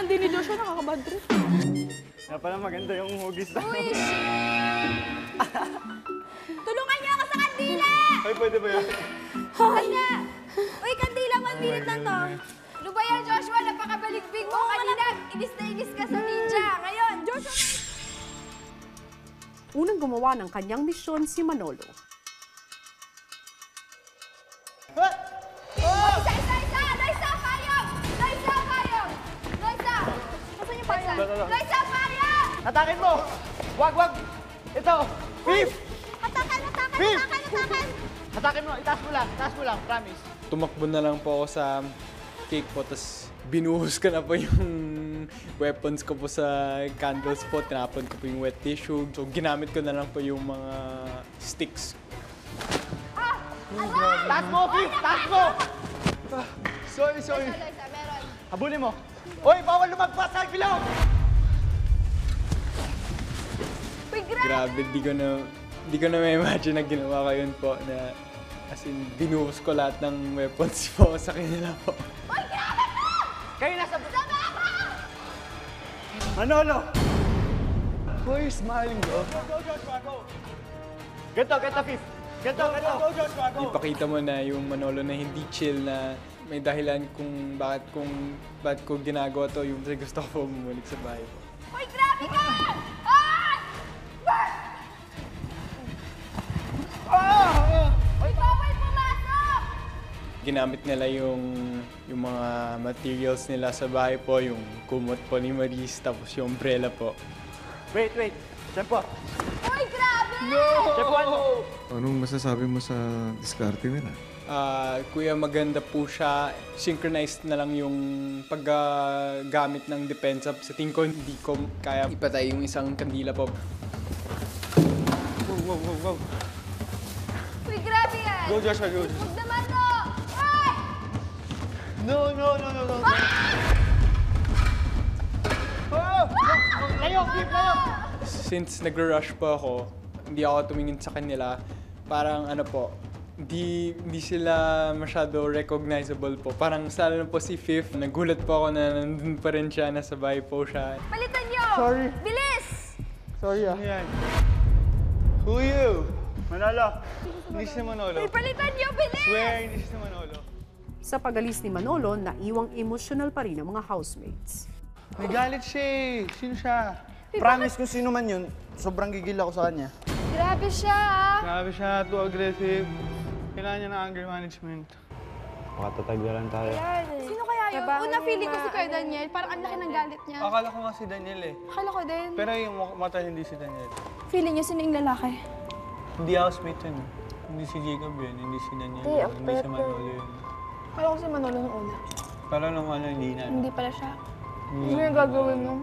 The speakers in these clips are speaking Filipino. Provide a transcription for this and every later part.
hindi ni Joshua nakakabad trip. Kaya pala maganda yung hugis na. Uy, tulungan niyo ako sa kandila! Ay, pwede ba yun? Ay na! Uy, kandila, 1 minute lang to. Ano ba yan, Joshua? Napakabaligbing mo. Kanina, inis na inis ka sa ninja. Ngayon, Joshua! Unang gumawa ng kanyang misyon si Manolo. Isa! Loisa, payong! Loisa, payong! Loisa! Nasaan yung payong? Loisa, payong! Hatakin mo! Wag! Ito! Beef! Hatakan! Beef! Hatakin mo! Itaas mo lang, promise. Tumakbo na lang po ako sa cake po, tapos binuhos ko na po yung weapons ko po sa candles po. Tinapon ko po yung wet tissue. So, ginamit ko na lang po yung mga sticks. Taas mo, Beef! Taas mo! Sorry. Loisa, meron. Habulin mo. Hoy, bawal lumagpas sa bilog! Uy, grabe! Grabe, di ko na ma-imagine na ginawa ko yun po na as in, binuhos ko lahat ng weapons po sa kanila po. Uy, grabe mo! Kayo nasa... Sama ako! Manolo! Boy, smiling bro. Go, Joshua, go! Ganto, Beef! Ganto! Go, Joshua, go! Ipakita mo na yung Manolo na hindi chill, na may dahilan kung bakit ko ginagawa to, yung gusto ko po bumalik sa bahay po. Uy, grabe ka! Ay! Uy, bawal pumasok! Ginamit nila yung mga materials nila sa bahay po, yung kumot po ni Maris, tapos yung umbrella po. Wait. Tempo. Uy, grabe! Tempo, Anong masasabi mo sa diskarte nila? Kuya, maganda po siya. Synchronized na lang yung paggamit ng depensa. Sa tingin ko, hindi ko kaya ipatay yung isang kandila po. Wow. Uy, grabe yan! Go, Joshua, go. Huwag naman to! Ay! No. Layo, Beef, layo! Since nag-rush po ako, hindi ako tumingin sa kanila. Parang hindi sila masyado recognizable po. Parang lalo na po si Fifth, nagulat po ako na nandun pa rin siya, nasa bahay po siya. Palitan niyo! Sorry. Bilis! Sorry ah. Ano yan? Who you? Manolo. Hindi si Manolo. Uy, palitan niyo! Bilis! Swear, hindi si Manolo. Sa pag-alis ni Manolo, naiwang emotional pa rin ang mga housemates. May galit siya eh. Sino siya? Promise kung sino man yun, sobrang gigil ako sa kanya. Grabe siya, ah! Grabe siya, too aggressive. Kailangan niya ng anger management. Makatatag na lang tayo. Sino kaya yun? Una feeling ko si Kuya Daniel, parang ang laki ng galit niya. Akala ko nga si Daniel eh. Akala ko din. Pero yung mata hindi si Daniel. Feeling niya, sino yung lalaki? Hindi housemate yun. Hindi si Jacob yun, hindi si Daniel yun, hindi si Manolo yun. Akala ko si Manolo nung una. Pero nung hindi na. Hindi pala siya. Ano yung gagawin mo?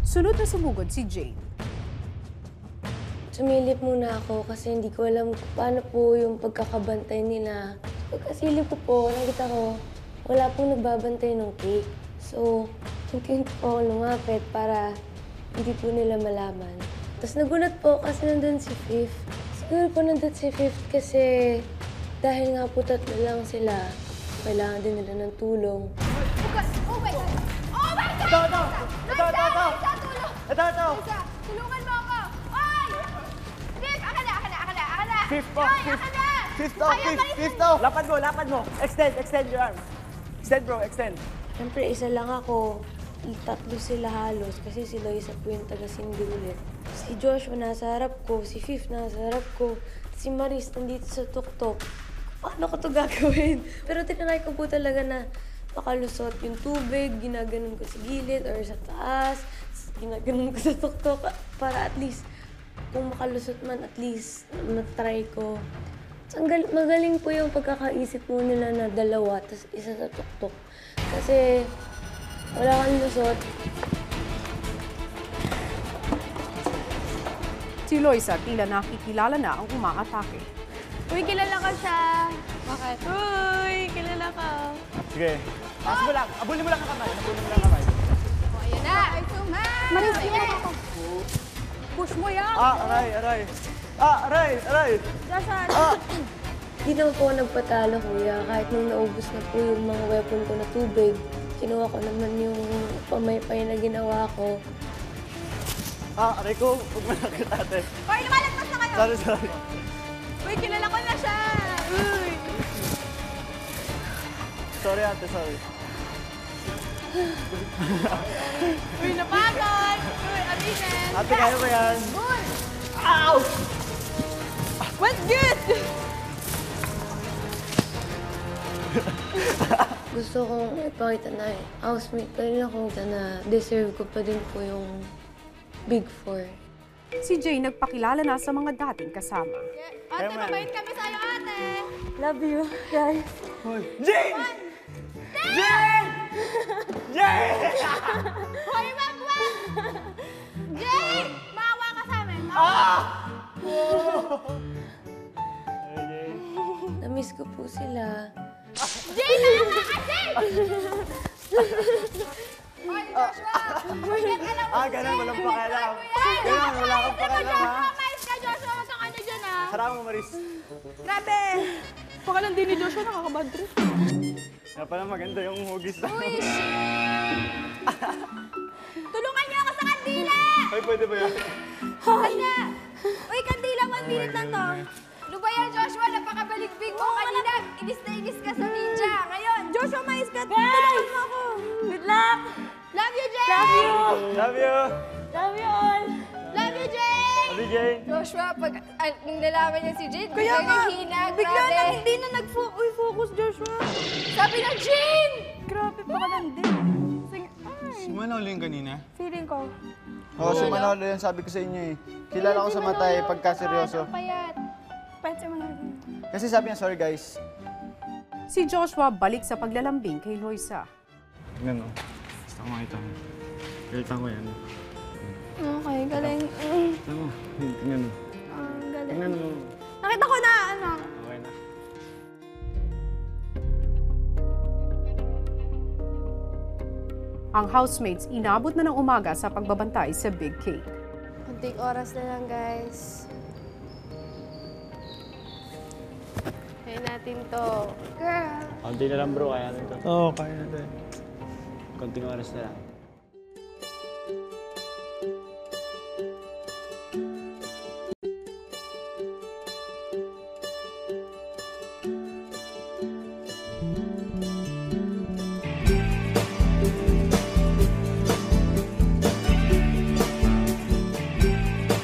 Sunod na sumugod si Jane. Sumilip muna ako kasi hindi ko alam kung paano po yung pagkakabantay nila. Pagkasilip ko po, nakita ko, wala pong nagbabantay ng cake. So, unti-unti po ako lumapit para hindi po nila malaman. Tapos nagulat po kasi nandun si Fifth. Siguro po nandun si Fifth kasi dahil nga po tatlo lang sila, kailangan din nila ng tulong. Oh my God! Oh my God! Ito! Loisa, tulong! Ito! Loisa, tulungan mo ako! Ay! Fifth, aka na! Fifth po, Ay, fifth. aka na! Fifth Ayaw, to! balikan Fifth to! Lapad mo! Extend your arms. Extend bro, extend. Siyempre, isa lang ako. Tatlo sila halos kasi si Loisa po yung taga-sindi ulit. Si Joshua nasa harap ko, si Fifth nasa harap ko, si Maris nandito sa tuktok. Paano ko to gagawin? Pero tinry ko po talaga na makalusot yung tubig, ginaganon ko sa gilid or sa taas, ginaganon ko sa tuktok para at least kung makalusot man, at least matry ko. So, magaling po yung pagkakaisip mo nila na dalawa, tapos isa sa tuktok. Kasi wala kang lusot. Si Loisa tila nakikilala na ang umaatake. Uy, kilala ko siya. Bakit? Uy, kilala ko. Sige. Taas mo lang. Abulin mo lang ang kamay. Oh, ayun na. Ay, suman! Maris, push mo yan! Aray. Aray. Joshua, Di naman po ako nagpatalo, kuya. Kahit nung naubos na po yung mga weapon ko na tubig, Kinuha ko naman yung pamaypay na ginawa ko. Aray ko. Huwag mo nakit ate. Hoy, lumalagpas na kayo! Sorry. Uy, kilala ko na siya! Uy! Sorry ate, sorry. Uy, napagod! Uy, aminin! Ate, kaya ba yan? Good! Ow! What's good? Gusto kong ipakita na housemate pa rin ako na deserve ko pa din po yung Big Four. Si Jay nagpakilala na sa mga dating kasama. Ate, mabait kami sa'yo, ate! Love you, guys. Jane! Jane! Jane! Hoy, wag! Jay! Maawa ka sa amin! Namiss ko po sila. Jay, maawa ka, Jay! Hoy, Joshua! Hoy, nag-alam mo, Ganun, walang pakialam. Jay! Ganun, wala kang pakialam, ha? Umayos ka, Joshua! Huwag kang ano dyan, ha? Harap mo, Maris. Grabe! Pakalan din ni Joshua, nakakabad trip. Kaya pala maganda yung hugis na. Uy, tulungan niyo ako sa kandila! Ay, pwede ba yan? Hoy na! Uy, kandila, 1 minute lang to. Ano ba yan, Joshua? Napakabaligbing mo. Kanina, inis na inis ka sa ninja. Ngayon, Joshua, mais ka. Tulungan mo ako. Good luck! Love you, Jay! Love you! Love you! Love you all! Love you, Jay! Love you, Jane! Joshua, pag nung nalaman niya si Jane, Kaya nga, hina, bigla grabe. na hindi na nag-focus, Joshua. Sabi na, Jane! Grabe, pakalan din. Si Manolo yung kanina? Feeling ko. Oo, si Manolo yan. Sabi ko sa inyo eh. Kilala ko sa mata eh, pagka seryoso. Payat. Payat si Manolo. Kasi sabi niya, sorry guys. Si Joshua balik sa paglalambing kay Loisa. Tingnan mo. Gusto ko makita mo. Kalitan ko yan. Okay, galing. Tingnan mo. Tingnan mo. Galing. Tingnan mo. Nakita ko na, ano. Okay na. Ang housemates inabot na ng umaga sa pagbabantay sa Big Cake. Kunting oras na lang, guys. Kaya natin to. Girl. Konti na lang bro, kaya natin to. Oo, kaya natin. Konting oras na lang.